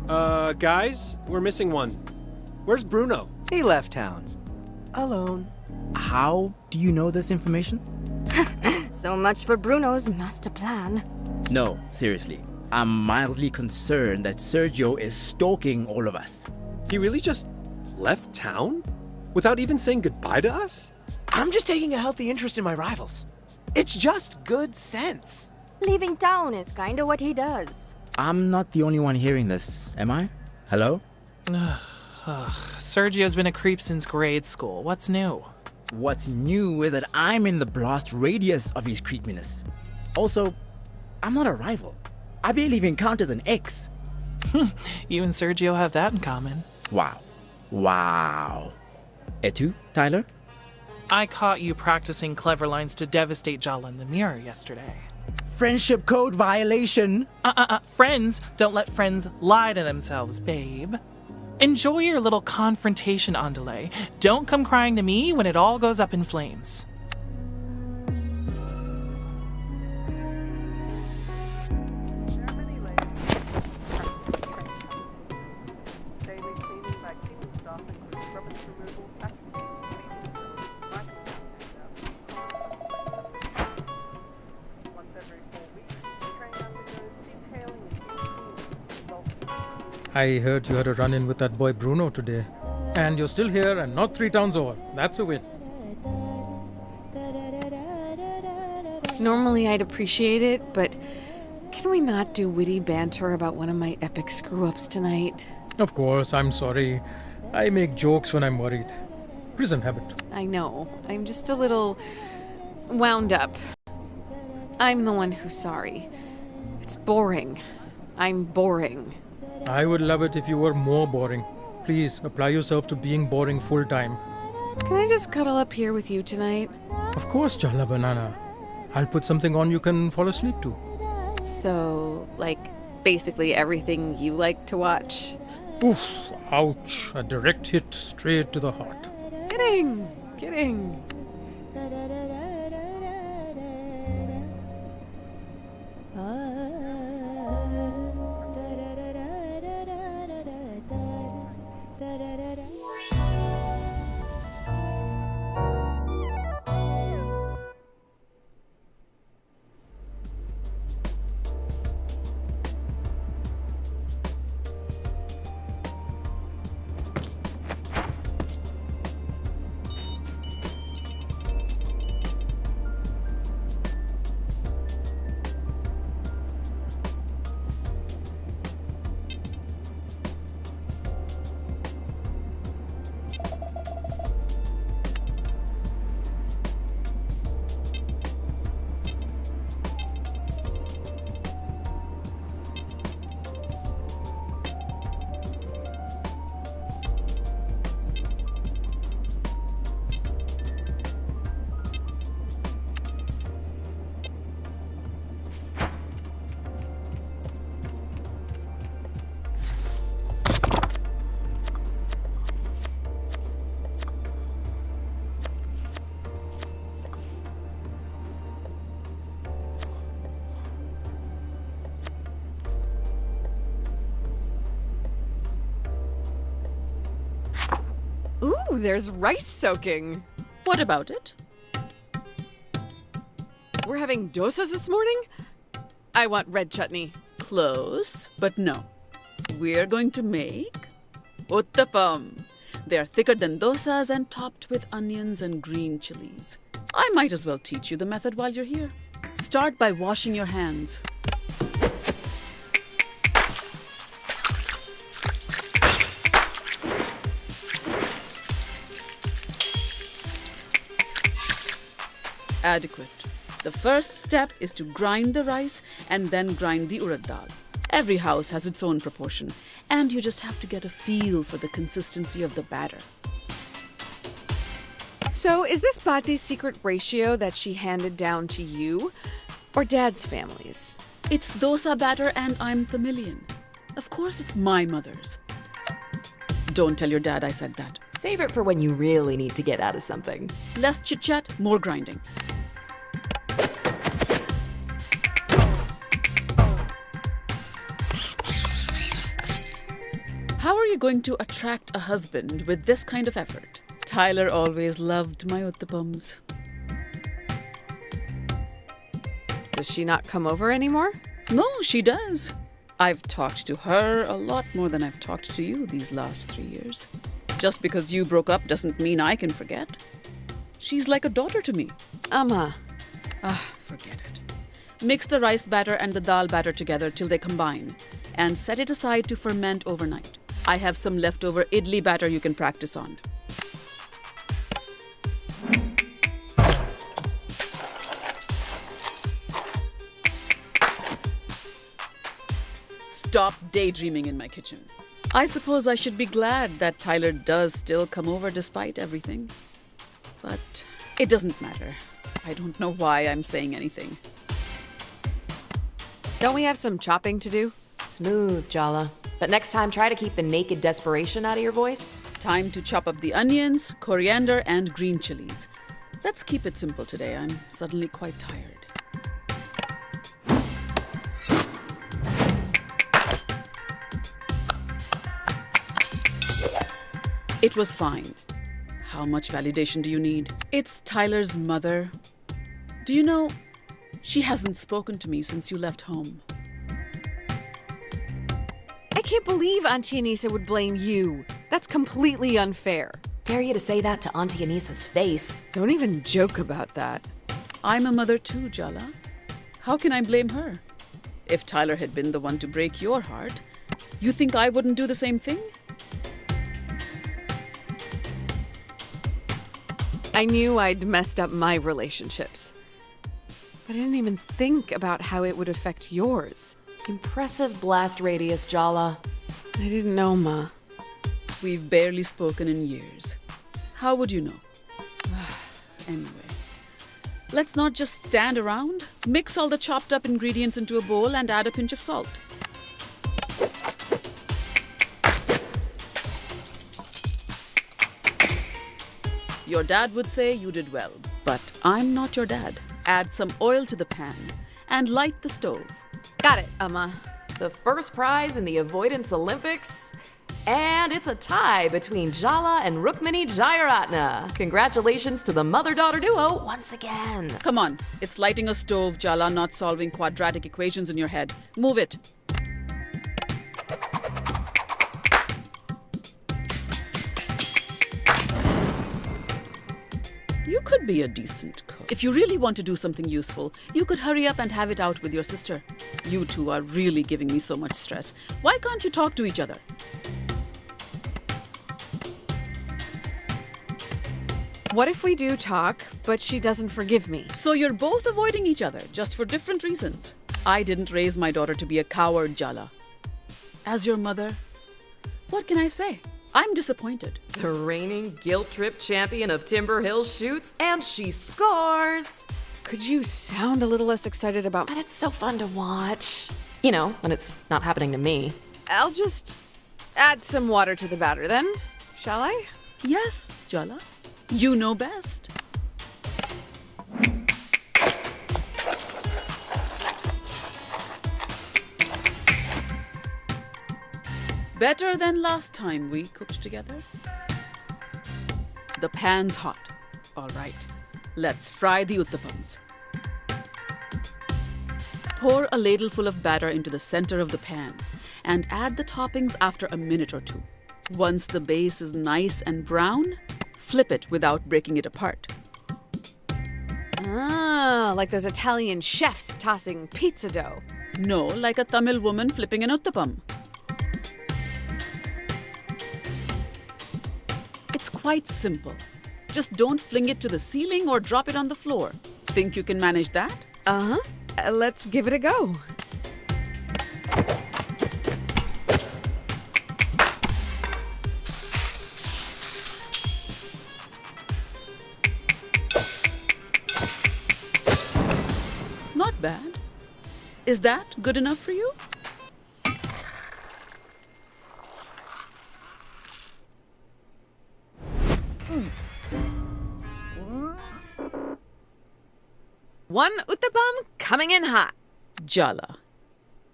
Guys, we're missing one. Where's Bruno? He left town. Alone. How do you know this information? So much for Bruno's master plan. No, seriously. I'm mildly concerned that Sergio is stalking all of us. He really just left town? Without even saying goodbye to us? I'm just taking a healthy interest in my rivals. It's just good sense. Leaving town is kinda what he does. I'm not the only one hearing this, am I? Hello? Sergio's been a creep since grade school. What's new? What's new is that I'm in the blast radius of his creepiness. Also, I'm not a rival. I barely even count as an ex. You and Sergio have that in common. Wow. Et tu, Tyler? I caught you practicing clever lines to devastate Jala in the mirror yesterday. Friendship code violation. Friends don't let friends lie to themselves, babe. Enjoy your little confrontation, Andale. Don't come crying to me when it all goes up in flames. I heard you had a run-in with that boy Bruno today. And you're still here and not 3 towns over. That's a win. Normally I'd appreciate it, but can we not do witty banter about one of my epic screw-ups tonight? Of course, I'm sorry. I make jokes when I'm worried. Prison habit. I know. I'm just a little wound up. I'm the one who's sorry. It's boring. I'm boring. I would love it if you were more boring. Please, apply yourself to being boring full-time. Can I just cuddle up here with you tonight? Of course, Jala Banana. I'll put something on you can fall asleep to. So, like, basically everything you like to watch? Oof, ouch. A direct hit straight to the heart. Kidding. Ooh, there's rice soaking. What about it? We're having dosas this morning? I want red chutney. Close, but no. We're going to make uttapam. They are thicker than dosas and topped with onions and green chilies. I might as well teach you the method while you're here. Start by washing your hands. Adequate. The first step is to grind the rice and then grind the urad dal. Every house has its own proportion, and you just have to get a feel for the consistency of the batter. So is this Bhati's secret ratio that she handed down to you, or Dad's family's? It's dosa batter and I'm Tamilian. Of course it's my mother's. Don't tell your dad I said that. Save it for when you really need to get out of something. Less chit-chat, more grinding. How are you going to attract a husband with this kind of effort? Tyler always loved my uttapams. Does she not come over anymore? No, she does. I've talked to her a lot more than I've talked to you these last 3 years. Just because you broke up doesn't mean I can forget. She's like a daughter to me. Amma. Forget it. Mix the rice batter and the dal batter together till they combine and set it aside to ferment overnight. I have some leftover idli batter you can practice on. Stop daydreaming in my kitchen. I suppose I should be glad that Tyler does still come over despite everything. But it doesn't matter. I don't know why I'm saying anything. Don't we have some chopping to do? Smooth, Jala. But next time, try to keep the naked desperation out of your voice. Time to chop up the onions, coriander, and green chilies. Let's keep it simple today. I'm suddenly quite tired. It was fine. How much validation do you need? It's Tyler's mother. Do you know, she hasn't spoken to me since you left home. I can't believe Auntie Anissa would blame you. That's completely unfair. Dare you to say that to Auntie Anissa's face. Don't even joke about that. I'm a mother too, Jala. How can I blame her? If Tyler had been the one to break your heart, you think I wouldn't do the same thing? I knew I'd messed up my relationships. But I didn't even think about how it would affect yours. Impressive blast radius, Jala. I didn't know, Ma. We've barely spoken in years. How would you know? Anyway, let's not just stand around. Mix all the chopped up ingredients into a bowl and add a pinch of salt. Your dad would say you did well, but I'm not your dad. Add some oil to the pan and light the stove. Got it, Amma. The first prize in the Avoidance Olympics. And it's a tie between Jala and Rukmini Jayaratna. Congratulations to the mother-daughter duo once again. Come on, it's lighting a stove, Jala, not solving quadratic equations in your head. Move it. You could be a decent cook. If you really want to do something useful, you could hurry up and have it out with your sister. You two are really giving me so much stress. Why can't you talk to each other? What if we do talk, but she doesn't forgive me? So you're both avoiding each other, just for different reasons. I didn't raise my daughter to be a coward, Jala. As your mother, what can I say? I'm disappointed. The reigning guilt trip champion of Timber Hill shoots, and she scores! Could you sound a little less excited about... But it's so fun to watch. You know, when it's not happening to me. I'll just add some water to the batter then, shall I? Yes, Jala. You know best. Better than last time we cooked together. The pan's hot. All right, let's fry the uttapams. Pour a ladleful of batter into the center of the pan and add the toppings after a minute or two. Once the base is nice and brown, flip it without breaking it apart. Ah, like those Italian chefs tossing pizza dough. No, like a Tamil woman flipping an uttapam. It's quite simple. Just don't fling it to the ceiling or drop it on the floor. Think you can manage that? Uh-huh. Let's give it a go. Not bad. Is that good enough for you? One uttapam coming in hot. Jala.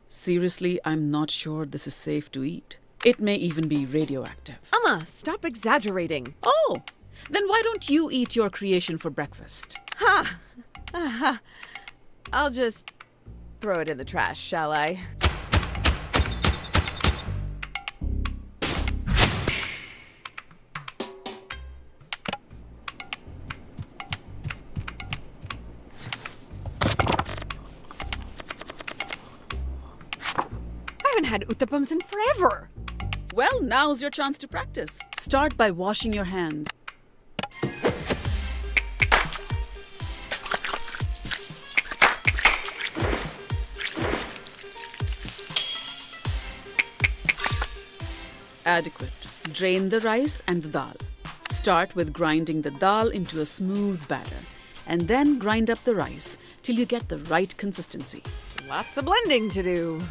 Seriously, I'm not sure this is safe to eat. It may even be radioactive. Amma, stop exaggerating. Oh, then why don't you eat your creation for breakfast? I'll just throw it in the trash, shall I? I haven't had uttapams in forever. Well, now's your chance to practice. Start by washing your hands. Adequate. Drain the rice and the dal. Start with grinding the dal into a smooth batter, and then grind up the rice till you get the right consistency. Lots of blending to do.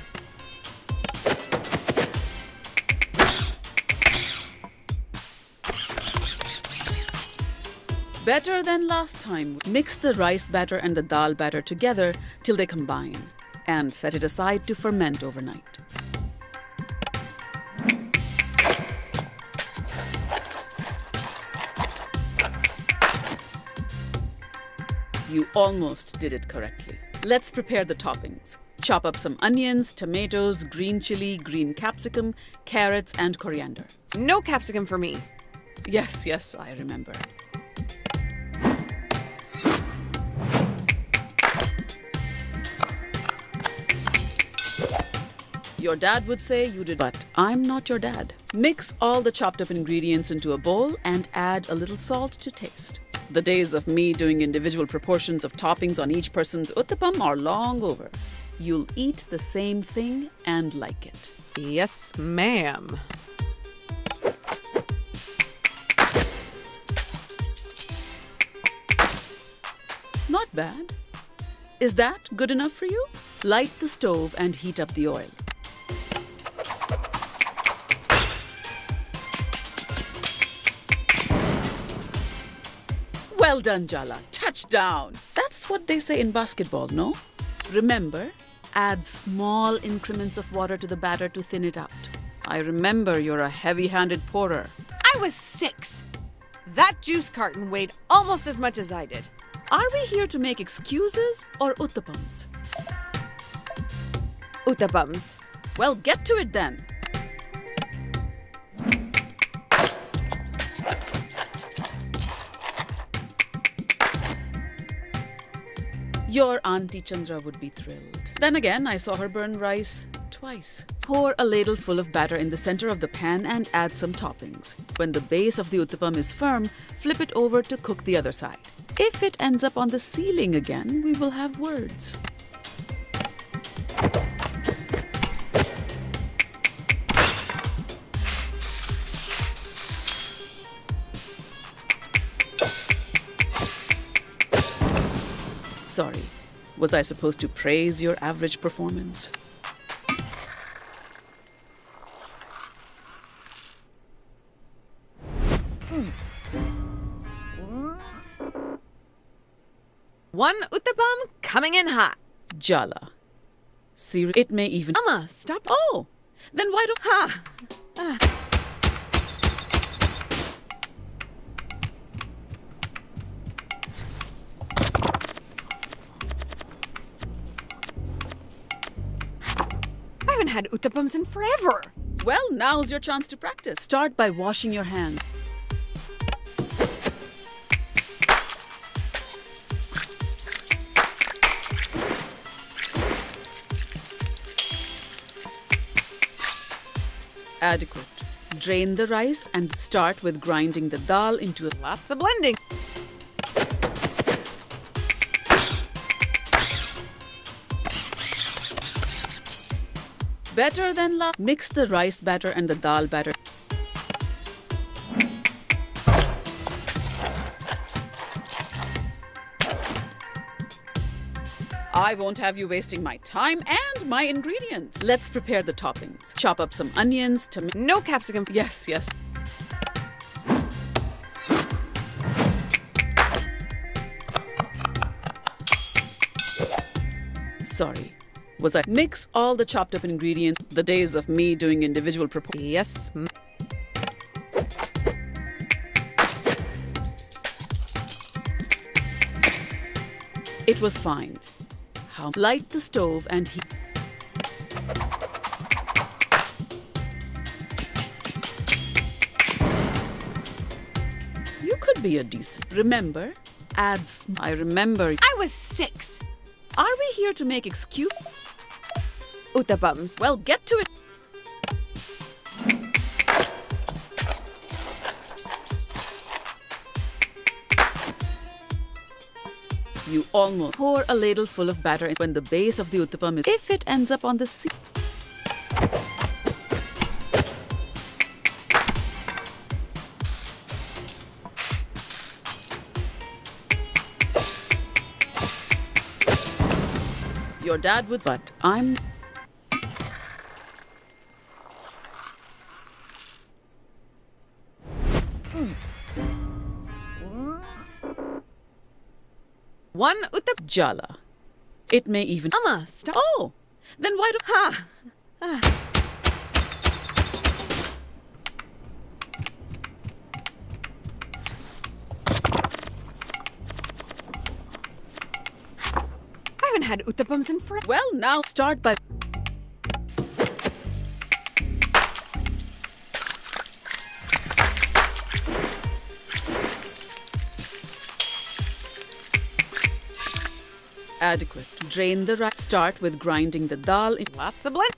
Better than last time. Mix the rice batter and the dal batter together till they combine, and set it aside to ferment overnight. You almost did it correctly. Let's prepare the toppings. Chop up some onions, tomatoes, green chili, green capsicum, carrots, and coriander. No capsicum for me. Yes, I remember. Your dad would say you did, but I'm not your dad. Mix all the chopped up ingredients into a bowl and add a little salt to taste. The days of me doing individual proportions of toppings on each person's uttapam are long over. You'll eat the same thing and like it. Yes, ma'am. Not bad. Is that good enough for you? Light the stove and heat up the oil. Well done, Jala. Touchdown. That's what they say in basketball, no? Remember, add small increments of water to the batter to thin it out. I remember you're a heavy-handed pourer. I was 6. That juice carton weighed almost as much as I did. Are we here to make excuses or uttapams? Uttapams. Well, get to it then. Your Auntie Chandra would be thrilled. Then again, I saw her burn rice twice. Pour a ladle full of batter in the center of the pan and add some toppings. When the base of the uttapam is firm, flip it over to cook the other side. If it ends up on the ceiling again, we will have words. Sorry, was I supposed to praise your average performance? One uttapam coming in hot. Jala. See, it may even... Amma, stop. Oh, then why don't... Ha! I haven't had uttapams in forever. Well, now's your chance to practice. Start by washing your hands. Adequate. Drain the rice and start with grinding the dal into a... Lots of blending. Better than last. Mix the rice batter and the dal batter. I won't have you wasting my time and my ingredients. Let's prepare the toppings. Chop up some onions, tomatoes. No capsicum. Yes. Sorry. Was I mix all the chopped up ingredients? The days of me doing individual proportions. Yes. It was fine. How light the stove and heat. You could be a decent. Remember, ads. I remember. I was 6. Are we here to make excuse? Uttapams. Well, get to it. You almost pour a ladle full of batter when the base of the uttapam is. If it ends up on the seat. Your dad would, but I'm. One uttap. Jala. It may even. Amma, stop. Oh, then why do. Ha! I haven't had uttapams in forever. Well, now start by. Adequate. Drain the rice. Start with grinding the dal in. Lots of blend.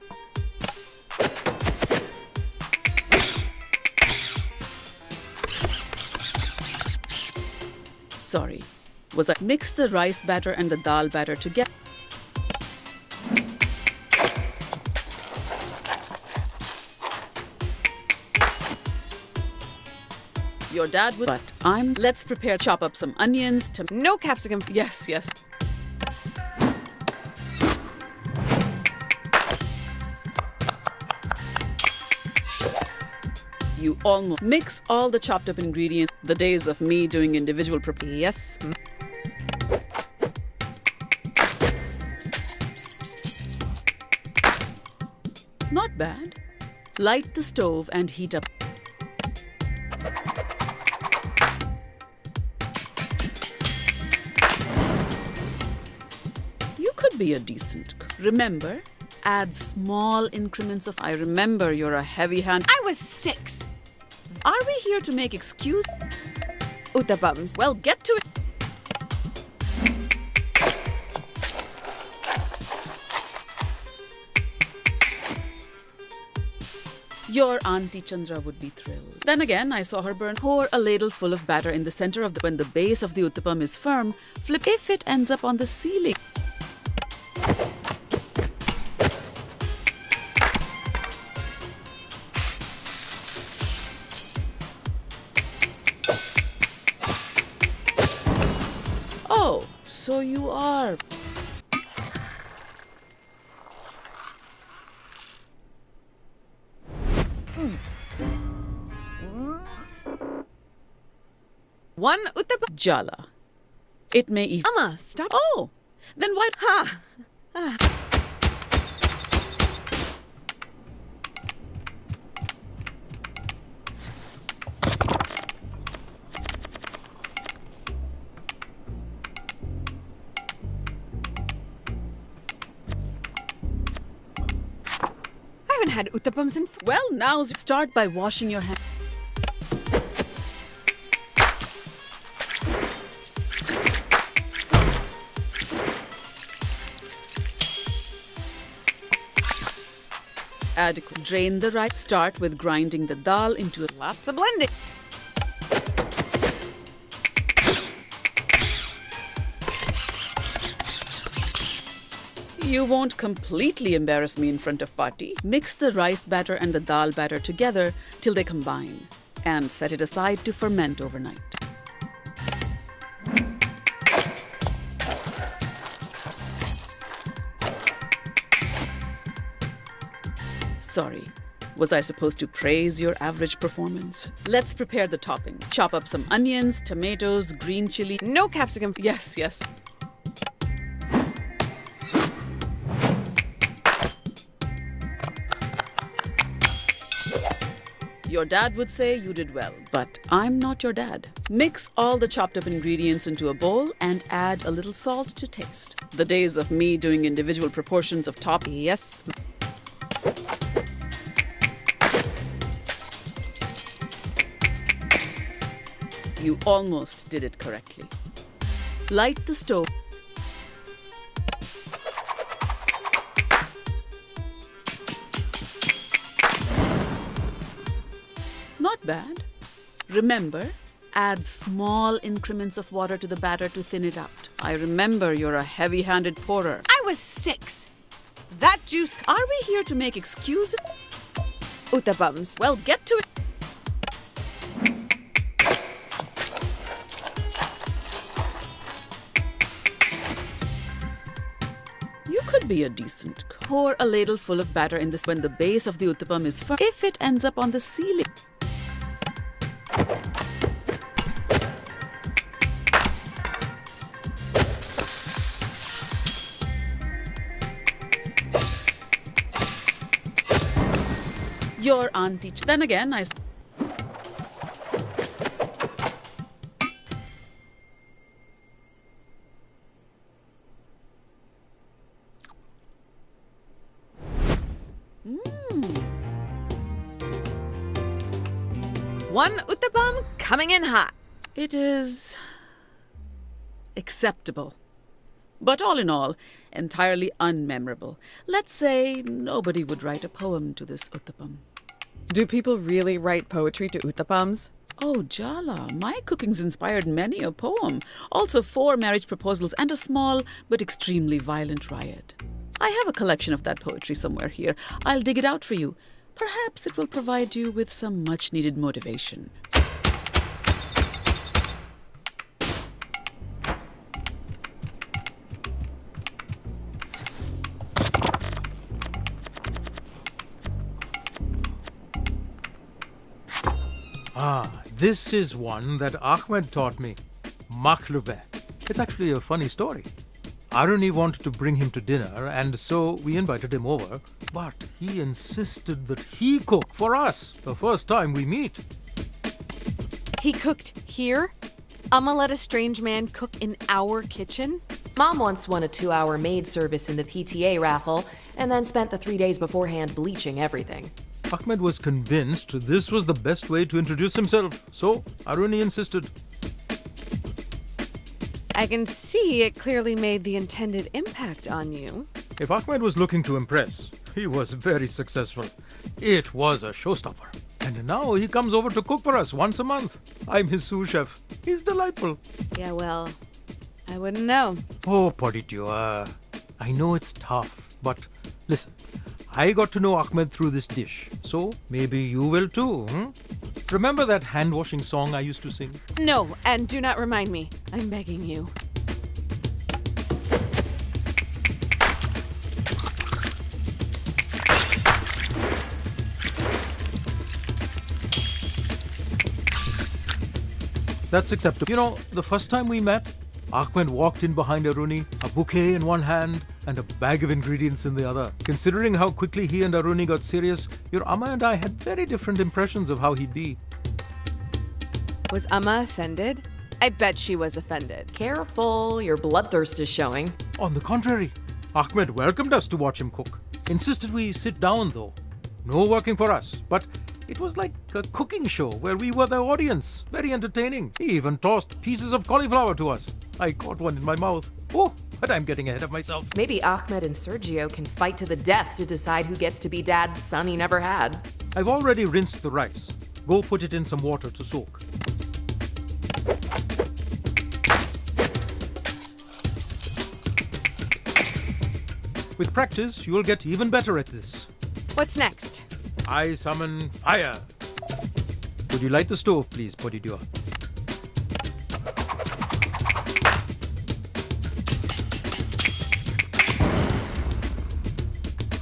Sorry. Was I mix the rice batter and the dal batter together? Your dad would. But I'm. Let's prepare. Chop up some onions. No capsicum. Yes, yes. You almost mix all the chopped up ingredients. The days of me doing individual preparation. Yes. Not bad. Light the stove and heat up. You could be a decent cook. Remember, add small increments of. I remember you're a heavy hand. I was 6. Are we here to make excuse? Uttapams. Well, get to it. Your Auntie Chandra would be thrilled. Then again, I saw her burn. Pour a ladle full of batter in the center of the. When the base of the uttapam is firm, flip if it ends up on the ceiling. Oh, so you are. One uttapam. Jala. It may even. Amma, stop. Oh, then why? Ha! I haven't had uttapams in. Well, now start by washing your hands. Adequate. Drain the rice. Start with grinding the dal into. Lots of blending. You won't completely embarrass me in front of party. Mix the rice batter and the dal batter together till they combine and set it aside to ferment overnight. Sorry, was I supposed to praise your average performance? Let's prepare the topping. Chop up some onions, tomatoes, green chili. No capsicum. Yes, yes. Your dad would say you did well, but I'm not your dad. Mix all the chopped up ingredients into a bowl and add a little salt to taste. The days of me doing individual proportions of top. Yes. You almost did it correctly. Light the stove. Not bad. Remember, add small increments of water to the batter to thin it out. I remember you're a heavy-handed pourer. I was 6. That juice. Are we here to make excuses? Uttapams. Well, get to it. You could be a decent cook. Pour a ladle full of batter in this when the base of the uttapam is firm. If it ends up on the ceiling. Your auntie. Then again, I. One uttapam coming in hot. It is acceptable. But all in all, entirely unmemorable. Let's say nobody would write a poem to this uttapam. Do people really write poetry to uttapams? Oh, Jala, my cooking's inspired many a poem. Also 4 marriage proposals and a small but extremely violent riot. I have a collection of that poetry somewhere here. I'll dig it out for you. Perhaps it will provide you with some much-needed motivation. This is one that Ahmed taught me. Makhlube. It's actually a funny story. Aruni wanted to bring him to dinner, and so we invited him over. But he insisted that he cook for us the first time we meet. He cooked here? Amma let a strange man cook in our kitchen? Mom once won a 2-hour maid service in the PTA raffle and then spent the 3 days beforehand bleaching everything. Ahmed was convinced this was the best way to introduce himself, so Aruni insisted. I can see it clearly made the intended impact on you. If Ahmed was looking to impress, he was very successful. It was a showstopper. And now he comes over to cook for us once a month. I'm his sous chef. He's delightful. Yeah, well, I wouldn't know. Oh, Paditua, I know it's tough, but listen, I got to know Ahmed through this dish, so maybe you will too, Remember that hand-washing song I used to sing? No, and do not remind me. I'm begging you. That's acceptable. You know, the first time we met, Ahmed walked in behind Aruni, a bouquet in one hand and a bag of ingredients in the other. Considering how quickly he and Aruni got serious, your Amma and I had very different impressions of how he'd be. Was Amma offended? I bet she was offended. Careful, your bloodthirst is showing. On the contrary, Ahmed welcomed us to watch him cook. Insisted we sit down though. No working for us, but it was like a cooking show where we were the audience. Very entertaining. He even tossed pieces of cauliflower to us. I caught one in my mouth. Oh, but I'm getting ahead of myself. Maybe Ahmed and Sergio can fight to the death to decide who gets to be dad's son he never had. I've already rinsed the rice. Go put it in some water to soak. With practice, you'll get even better at this. What's next? I summon fire. Would you light the stove, please, Podidua?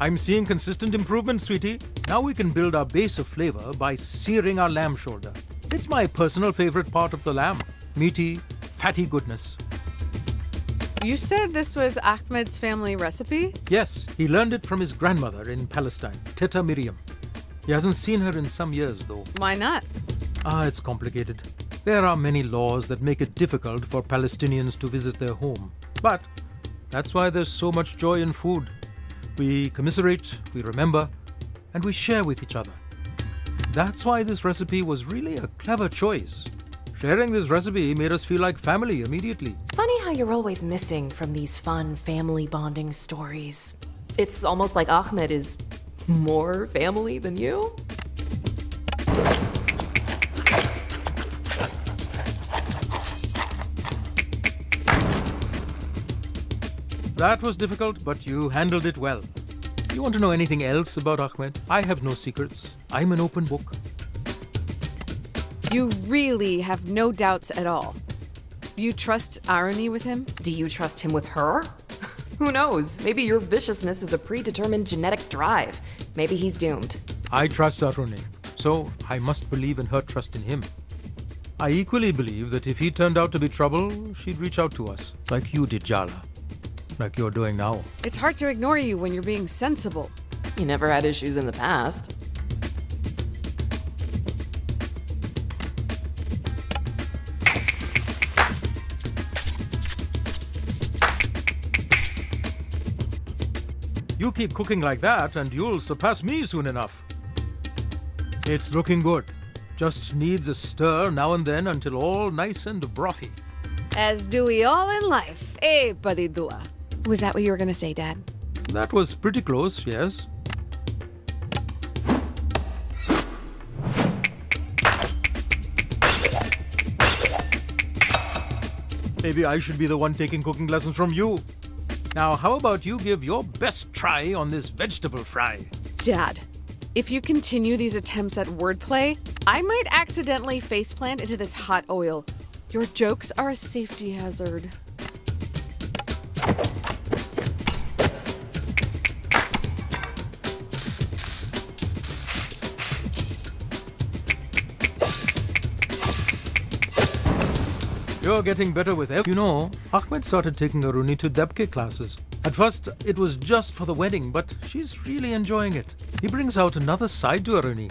I'm seeing consistent improvement, sweetie. Now we can build our base of flavor by searing our lamb shoulder. It's my personal favorite part of the lamb. Meaty, fatty goodness. You said this was Ahmed's family recipe? Yes, he learned it from his grandmother in Palestine, Teta Miriam. He hasn't seen her in some years, though. Why not? It's complicated. There are many laws that make it difficult for Palestinians to visit their home. But that's why there's so much joy in food. We commiserate, we remember, and we share with each other. That's why this recipe was really a clever choice. Sharing this recipe made us feel like family immediately. Funny how you're always missing from these fun family bonding stories. It's almost like Ahmed is more family than you. That was difficult, but you handled it well. You want to know anything else about Ahmed? I have no secrets. I'm an open book. You really have no doubts at all. You trust irony with him? Do you trust him with her? Who knows? Maybe your viciousness is a predetermined genetic drive. Maybe he's doomed. I trust Arune, so I must believe in her trust in him. I equally believe that if he turned out to be trouble, she'd reach out to us, like you did, Jala. Like you're doing now. It's hard to ignore you when you're being sensible. You never had issues in the past. You keep cooking like that and you'll surpass me soon enough. It's looking good. Just needs a stir now and then until all nice and brothy. As do we all in life, eh, Buddy Dua? Was that what you were gonna say, Dad? That was pretty close, yes. Maybe I should be the one taking cooking lessons from you. Now, how about you give your best try on this vegetable fry? Dad, if you continue these attempts at wordplay, I might accidentally faceplant into this hot oil. Your jokes are a safety hazard. You're getting better with every... You know, Ahmed started taking Aruni to Debke classes. At first, it was just for the wedding, but she's really enjoying it. He brings out another side to Aruni.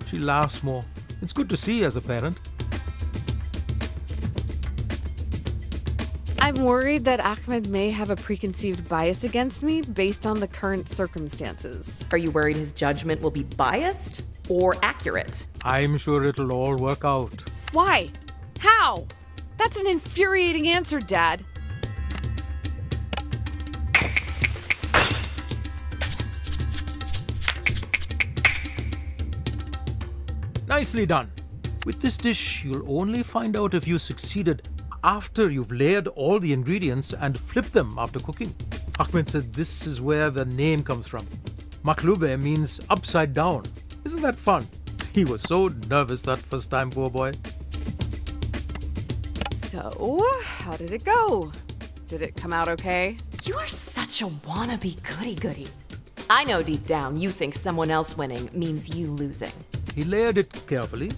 She laughs more. It's good to see as a parent. I'm worried that Ahmed may have a preconceived bias against me based on the current circumstances. Are you worried his judgment will be biased or accurate? I'm sure it'll all work out. Why? How? That's an infuriating answer, Dad. Nicely done. With this dish, you'll only find out if you succeeded after you've layered all the ingredients and flipped them after cooking. Ahmed said this is where the name comes from. Maklube means upside down. Isn't that fun? He was so nervous that first time, poor boy. So, how did it go? Did it come out okay? You are such a wannabe goody-goody. I know deep down you think someone else winning means you losing. He layered it carefully.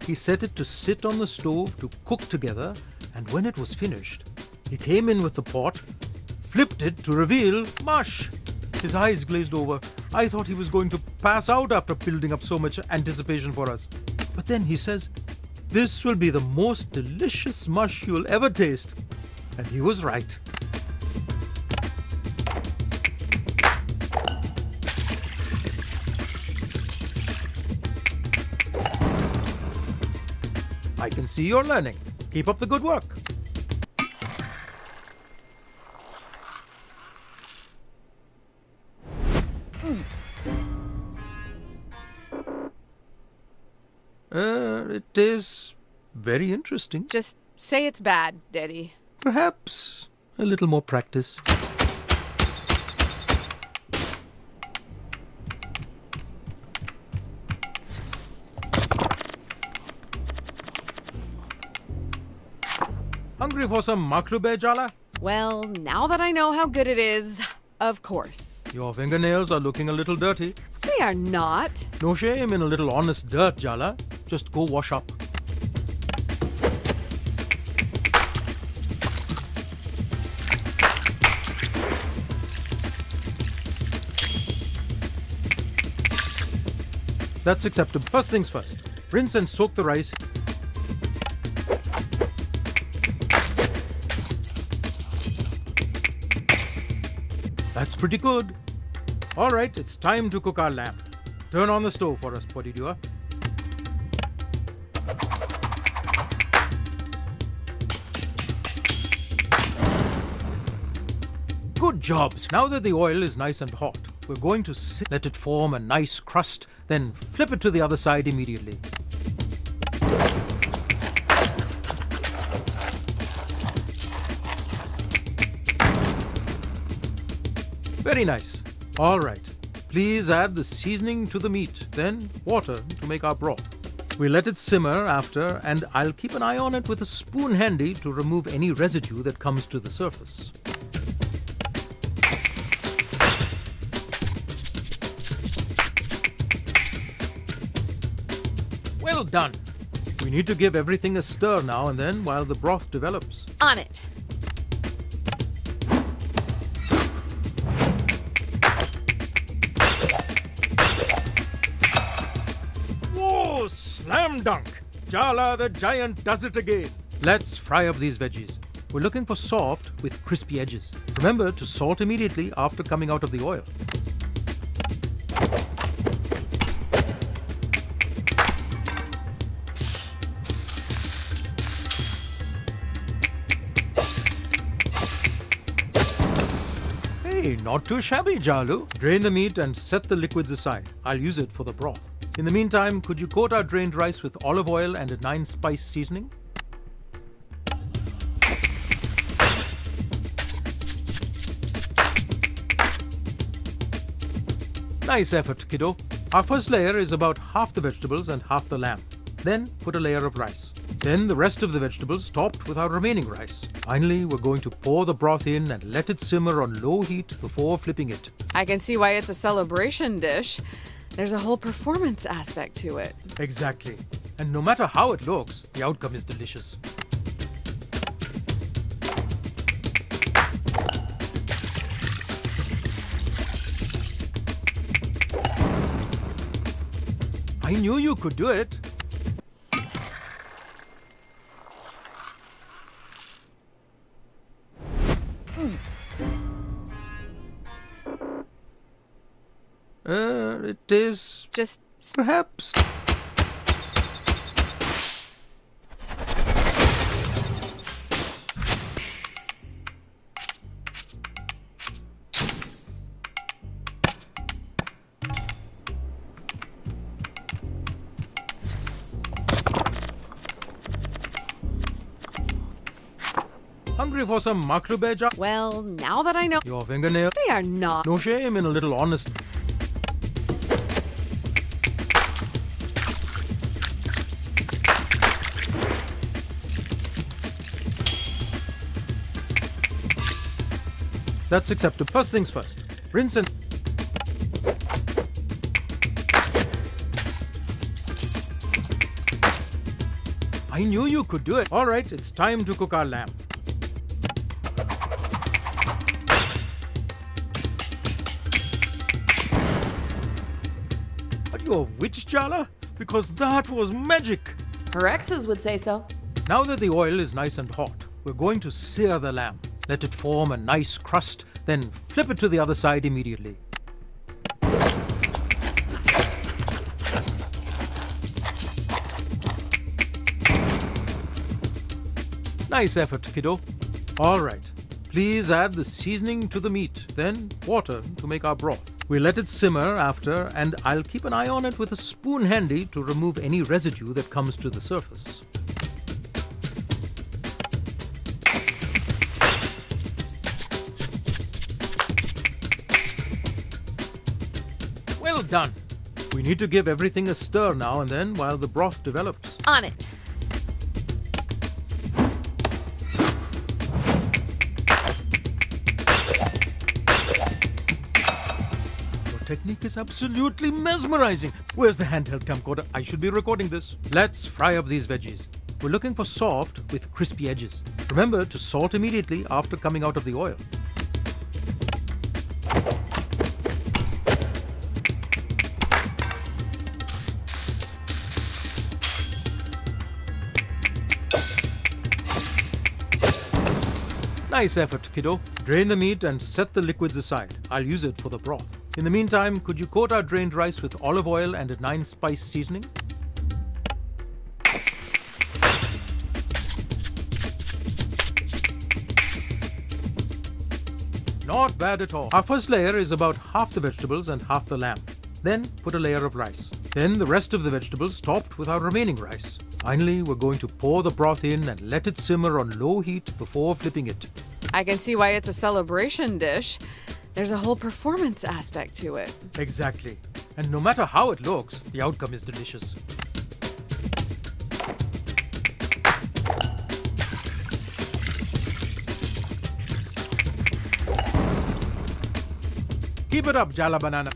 He set it to sit on the stove to cook together, and when it was finished, he came in with the pot, flipped it to reveal mush. His eyes glazed over. I thought he was going to pass out after building up so much anticipation for us. But then he says, "This will be the most delicious mush you'll ever taste." And he was right. I can see you're learning. Keep up the good work. It is very interesting. Just say it's bad, Daddy. Perhaps a little more practice. Hungry for some maklube, Jala? Well, now that I know how good it is, of course. Your fingernails are looking a little dirty. They are not. No shame in a little honest dirt, Jala. Just go wash up. That's acceptable. First things first. Rinse and soak the rice. That's pretty good. All right, it's time to cook our lamb. Turn on the stove for us, Podidua. Good job. Now that the oil is nice and hot, we're going to let it form a nice crust, then flip it to the other side immediately. Very nice. All right. Please add the seasoning to the meat, then water to make our broth. We let it simmer after, and I'll keep an eye on it with a spoon handy to remove any residue that comes to the surface. Well done. We need to give everything a stir now and then while the broth develops. On it. Whoa, slam dunk! Jala the giant does it again. Let's fry up these veggies. We're looking for soft with crispy edges. Remember to salt immediately after coming out of the oil. Hey, not too shabby, Jalu. Drain the meat and set the liquids aside. I'll use it for the broth. In the meantime, could you coat our drained rice with olive oil and a 9-spice seasoning? Nice effort, kiddo. Our first layer is about half the vegetables and half the lamb. Then put a layer of rice. Then the rest of the vegetables topped with our remaining rice. Finally, we're going to pour the broth in and let it simmer on low heat before flipping it. I can see why it's a celebration dish. There's a whole performance aspect to it. Exactly. And no matter how it looks, the outcome is delicious. I knew you could do it. It is Just perhaps. Hungry for some maklubeja? well, now that I know Your fingernail? they are not. No shame in a little honesty. That's acceptable. First things first. Rinse and... I knew you could do it. All right, it's time to cook our lamb. Are you a witch, Jala? Because that was magic. Her exes would say so. Now that the oil is nice and hot, we're going to sear the lamb. Let it form a nice crust, then flip it to the other side immediately. Nice effort, kiddo. All right. Please add the seasoning to the meat, then water to make our broth. We let it simmer after, and I'll keep an eye on it with a spoon handy to remove any residue that comes to the surface. Well done. We need to give everything a stir now and then while the broth develops. On it. Your technique is absolutely mesmerizing. Where's the handheld camcorder? I should be recording this. Let's fry up these veggies. We're looking for soft with crispy edges. Remember to salt immediately after coming out of the oil. Nice effort, kiddo. Drain the meat and set the liquids aside. I'll use it for the broth. In the meantime, could you coat our drained rice with olive oil and a 9-spice seasoning? Not bad at all. Our first layer is about half the vegetables and half the lamb. Then put a layer of rice. Then the rest of the vegetables topped with our remaining rice. Finally, we're going to pour the broth in and let it simmer on low heat before flipping it. I can see why it's a celebration dish. There's a whole performance aspect to it. Exactly. And no matter how it looks, the outcome is delicious. Keep it up, Jala Banana.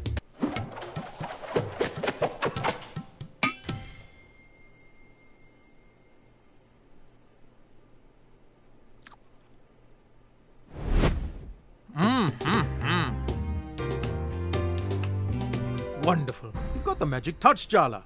Wonderful. You've got the magic touch, Jala.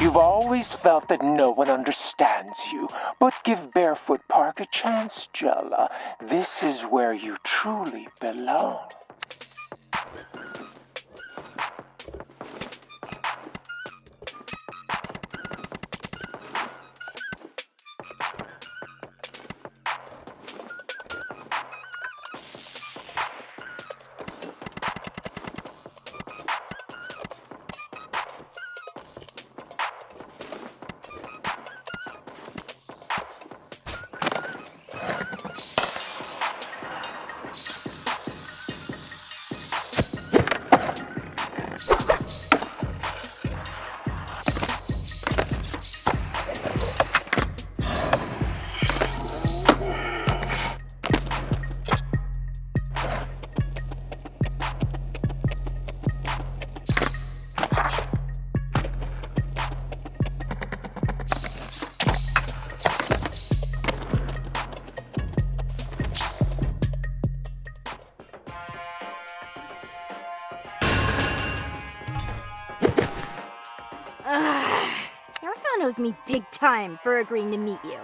You've always felt that no one understands you, but give Barefoot Park a chance, Jala. This is where you truly belong. Rafa knows me big time for agreeing to meet you.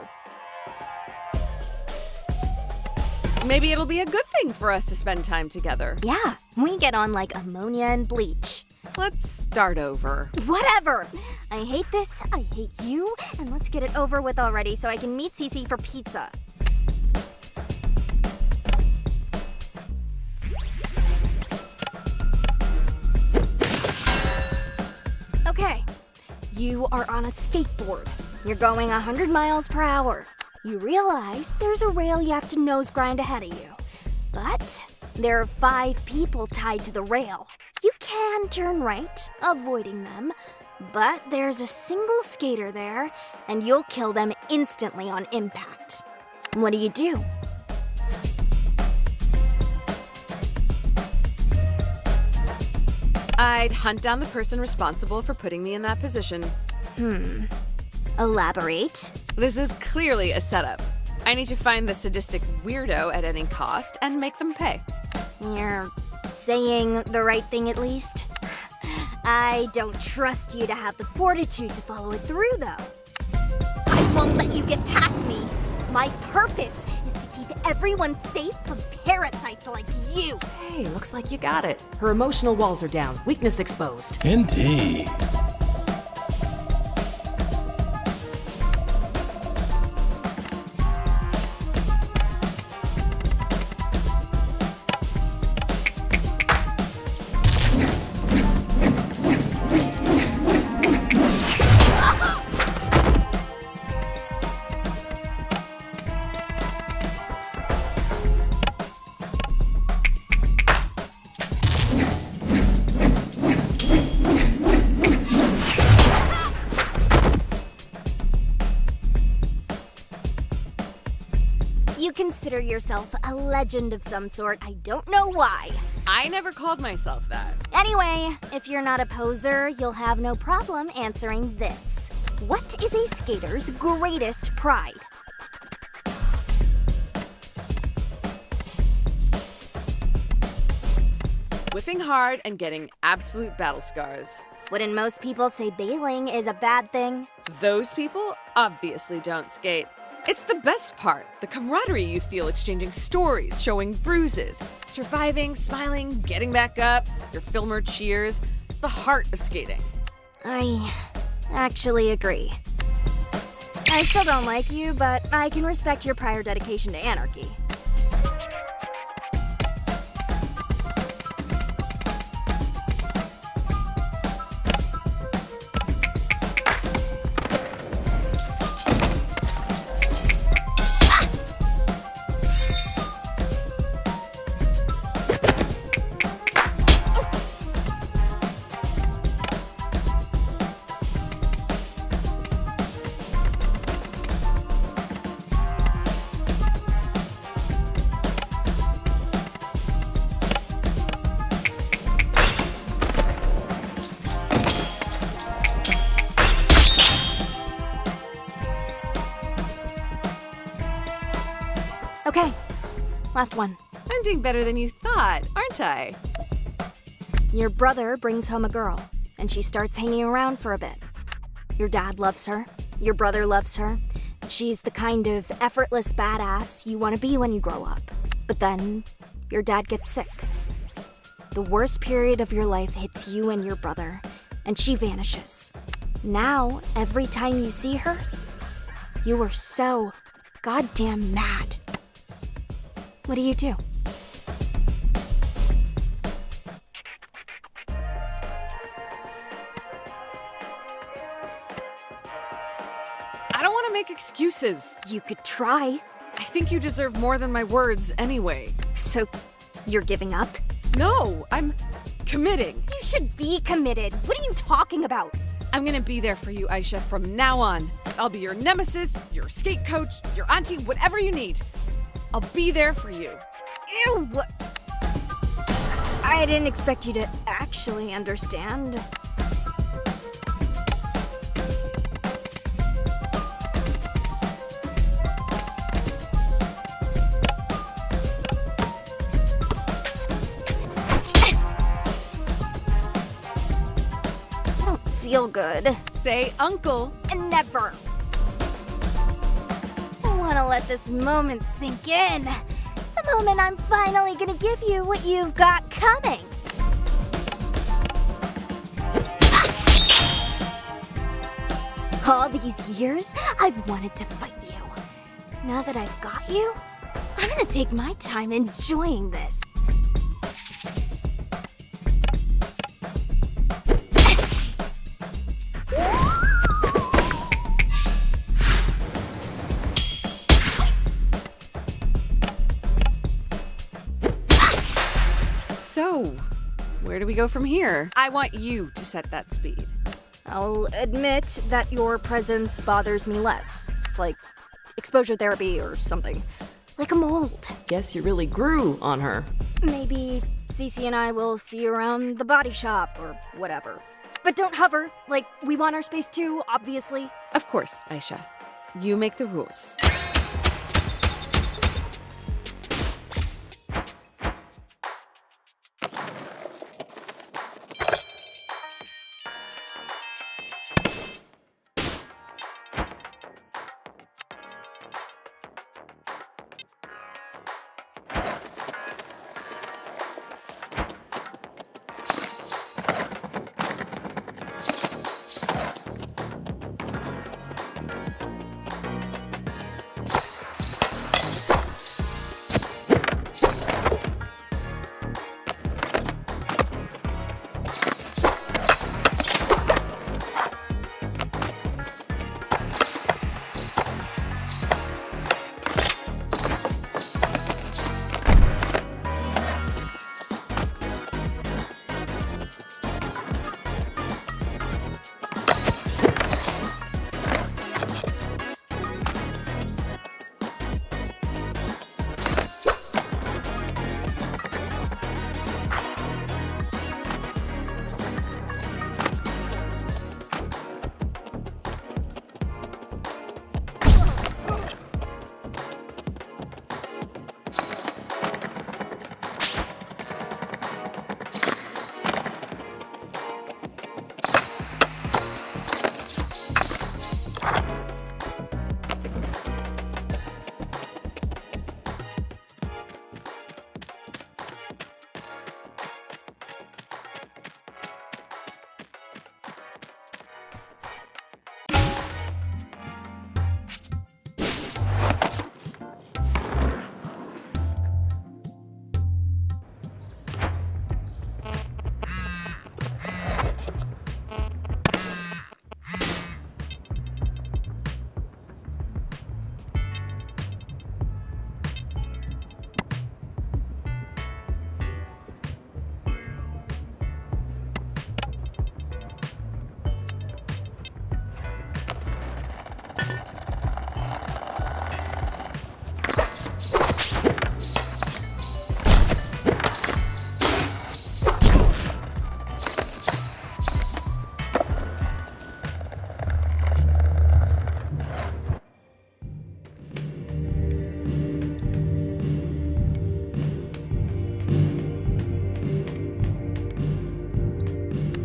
Maybe it'll be a good thing for us to spend time together. Yeah, we get on like ammonia and bleach. Let's start over. Whatever! I hate this, I hate you, and let's get it over with already so I can meet Cece for pizza. Okay, you are on a skateboard. You're going 100 miles per hour. You realize there's a rail you have to nose grind ahead of you. But there are 5 people tied to the rail. You can turn right, avoiding them, but there's a single skater there, and you'll kill them instantly on impact. What do you do? I'd hunt down the person responsible for putting me in that position. Elaborate. This is clearly a setup. I need to find the sadistic weirdo at any cost and make them pay. You're saying the right thing at least? I don't trust you to have the fortitude to follow it through, though. I won't let you get past me. My purpose is to keep everyone safe from parasites like you. Hey, looks like you got it. Her emotional walls are down, weakness exposed. Indeed. You consider yourself a legend of some sort. I don't know why. I never called myself that. Anyway, if you're not a poser, you'll have no problem answering this. What is a skater's greatest pride? Whiffing hard and getting absolute battle scars. Wouldn't most people say bailing is a bad thing? Those people obviously don't skate. It's the best part, the camaraderie you feel exchanging stories, showing bruises, surviving, smiling, getting back up, your filmer cheers. It's the heart of skating. I actually agree. I still don't like you, but I can respect your prior dedication to anarchy. Okay, last one. I'm doing better than you thought, aren't I? Your brother brings home a girl, and she starts hanging around for a bit. Your dad loves her, your brother loves her. She's the kind of effortless badass you want to be when you grow up. But then, your dad gets sick. The worst period of your life hits you and your brother, and she vanishes. Now, every time you see her, you are so goddamn mad. What do you do? I don't want to make excuses. You could try. I think you deserve more than my words anyway. So, you're giving up? No, I'm committing. You should be committed. What are you talking about? I'm gonna be there for you, Aisha, from now on. I'll be your nemesis, your skate coach, your auntie, whatever you need. I'll be there for you. Ew! I didn't expect you to actually understand. I don't feel good. Say uncle. And never. I want to let this moment sink in. The moment I'm finally gonna give you what you've got coming. All these years, I've wanted to fight you. Now that I've got you, I'm gonna take my time enjoying this. So, where do we go from here? I want you to set that speed. I'll admit that your presence bothers me less. It's like exposure therapy or something. Like a mold. Guess you really grew on her. Maybe Cece and I will see you around the body shop or whatever. But don't hover, like we want our space too, obviously. Of course, Aisha. You make the rules.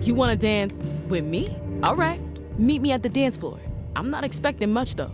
You want to dance with me? All right. Meet me at the dance floor. I'm not expecting much, though.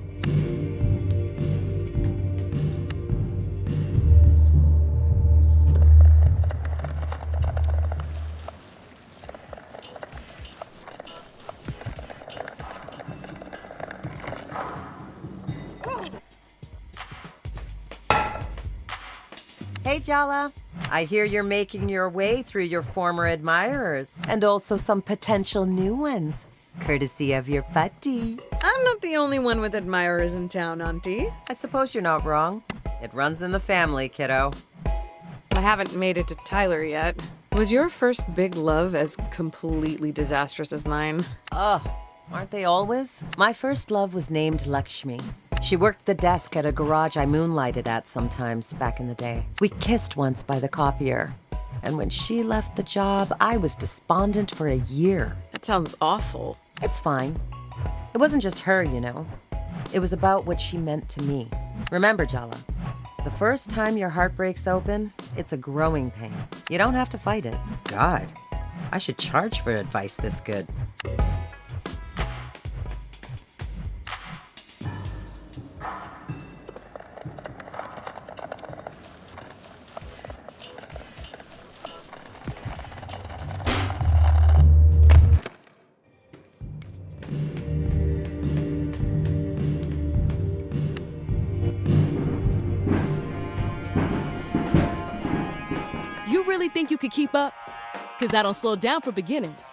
Hey, Jala. I hear you're making your way through your former admirers and also some potential new ones, courtesy of your putty. I'm not the only one with admirers in town, Auntie. I suppose you're not wrong. It runs in the family, kiddo. I haven't made it to Tyler yet. Was your first big love as completely disastrous as mine? Ugh, aren't they always? My first love was named Lakshmi. She worked the desk at a garage I moonlighted at sometimes back in the day. We kissed once by the copier. And when she left the job, I was despondent for a year. That sounds awful. It's fine. It wasn't just her, you know. It was about what she meant to me. Remember, Jala, the first time your heart breaks open, it's a growing pain. You don't have to fight it. God, I should charge for advice this good. You really think you could keep up? Because I don't slow down for beginners.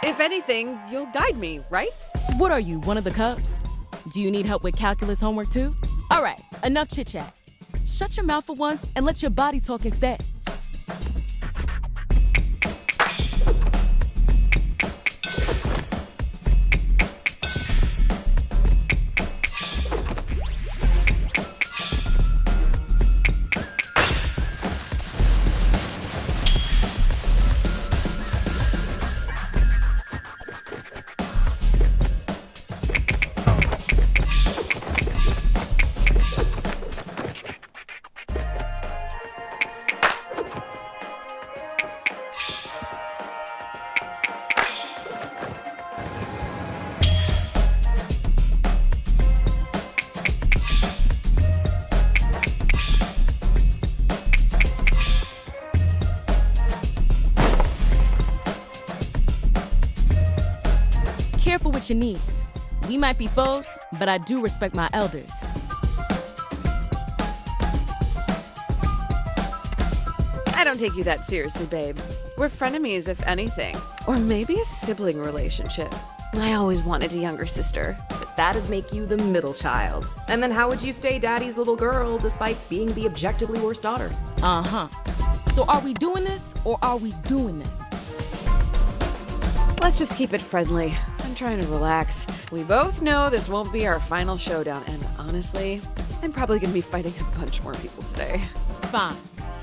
If anything, you'll guide me, right? What are you, one of the Cubs? Do you need help with calculus homework too? All right, enough chit-chat. Shut your mouth for once and let your body talk instead. Careful with your knees. We might be foes, but I do respect my elders. I don't take you that seriously, babe. We're frenemies, if anything. Or maybe a sibling relationship. I always wanted a younger sister. But that'd make you the middle child. And then how would you stay daddy's little girl despite being the objectively worse daughter? Uh-huh. So are we doing this, or are we doing this? Let's just keep it friendly. I'm trying to relax. We both know this won't be our final showdown, and honestly, I'm probably gonna be fighting a bunch more people today. Fine.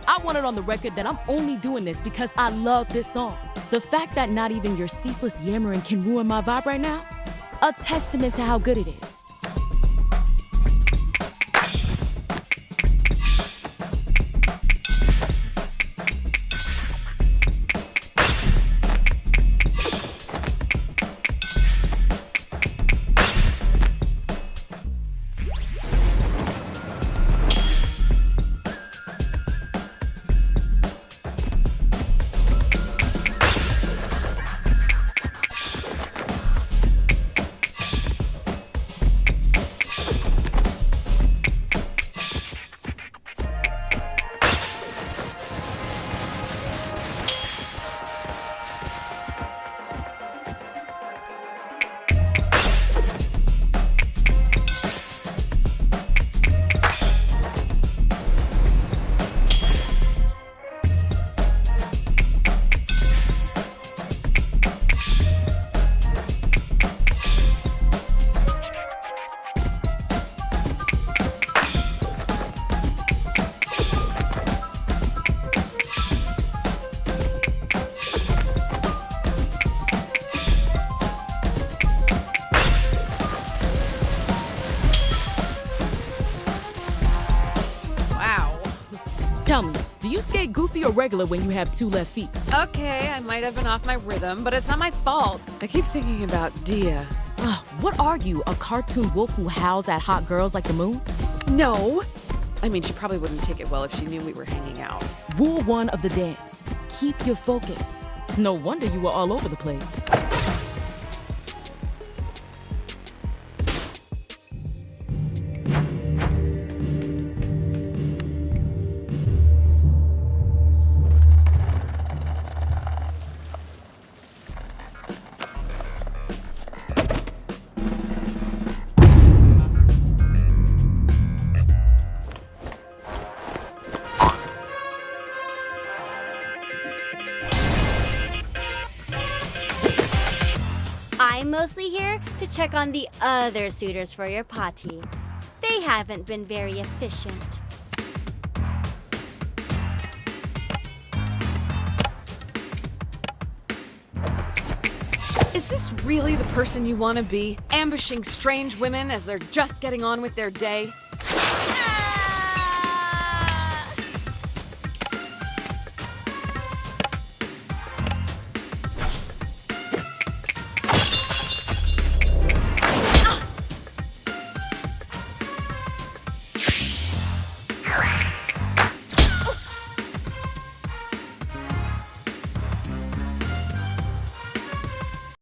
I want it on the record that I'm only doing this because I love this song. The fact that not even your ceaseless yammering can ruin my vibe right now, a testament to how good it is. you skate goofy or regular when you have 2 left feet? Okay, I might have been off my rhythm, but it's not my fault. I keep thinking about Dia. Ugh, what are you, a cartoon wolf who howls at hot girls like the moon? No. I mean, she probably wouldn't take it well if she knew we were hanging out. Rule 1 of the dance. Keep your focus. No wonder you were all over the place. I'm mostly here to check on the other suitors for your party. They haven't been very efficient. Is this really the person you want to be? Ambushing strange women as they're just getting on with their day?